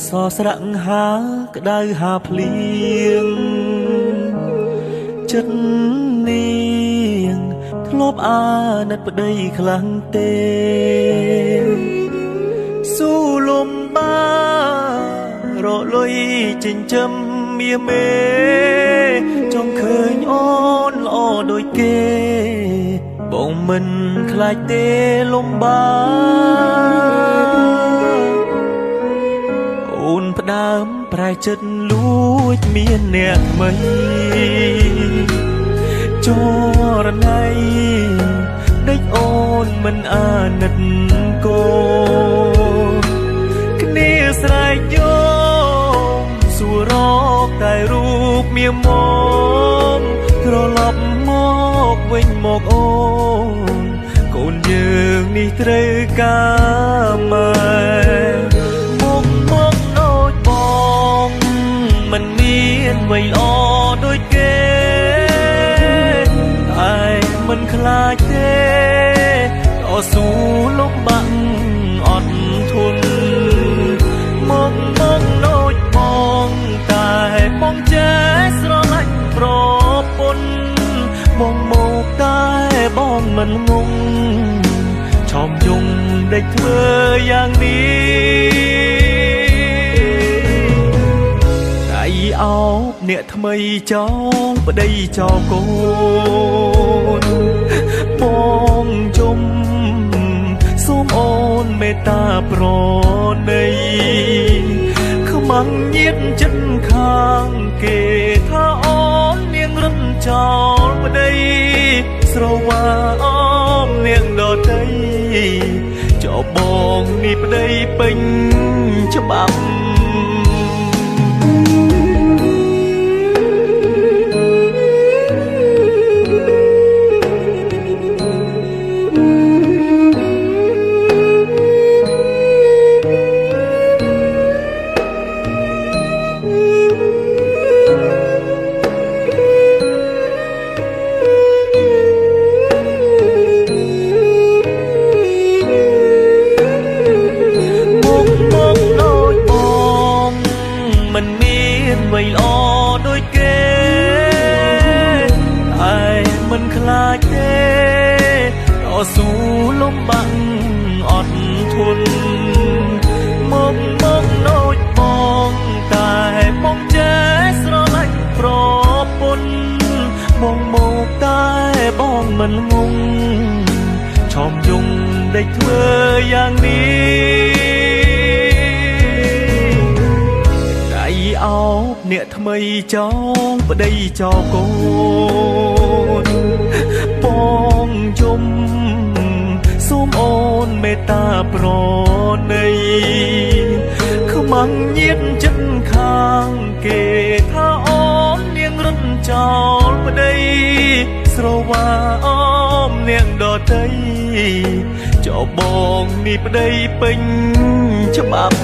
សស្រៈហាក្តៅហាភ្លៀងចិត្តនាងធ្លាប់អាណិតប្តីខ្លាំងទេស៊ូលំបារលុយចិញ្ចឹមមាមេចង់ឃើញអូនល្អដូចគេបងមិនខ្លាចទេលំបាអូនផ្ដើមប្រែចិត្តលួចមានអ្នកថ្មីចរណៃដេកអូនមិនអាណិតកូនគ្នាស្រែកយោមសួររកតែរូបមាមមត្រឡប់មកវិញមកអូនកូនយើងនេះត្រូវការម៉ែមកដូចបងមិនមានអ្វីល្អដូចគេតែមិនខ្លាចទេតស៊ូលំបាក់អត់ធន់មកដូចបងតែបងចេះស្រឡាញ់ប្រពន្ធបងមកតែបងមិនងងឆោមយងដេកធ្វើយ៉ាងនេះដៃអោបអ្នកថ្មីចោលប្តីចោលកូនបងជុំសូមអូនមេត្តាប្រណីខ្មាំងញៀតចិត្តខាងគេថាអូននាងរឹងចោលប្តីស្រវាអមនាងដតីចោលបងនេះប្តីពេញច្បាប់មិនមានអ្វីល្អដូចគេតែមិនខ្លាចទេតស៊ូលំបាក់អត់ធន់មកដូចបងតែបងចេះស្រឡាញ់ប្រពន្ធបងមកតែបងមិនងងឆោមយងដេកធ្វើយ៉ាងនេះអោបអ្នកថ្មីចោលប្តីចោលកូនបងជុំសូមអូនមេត្តាប្រណីខ្មាំងញៀតចិត្តខាងគេថាអូននាងរឹងចោលប្តីស្រវាអមនាងដតីចោលបងនេះប្តីពេញច្បាប់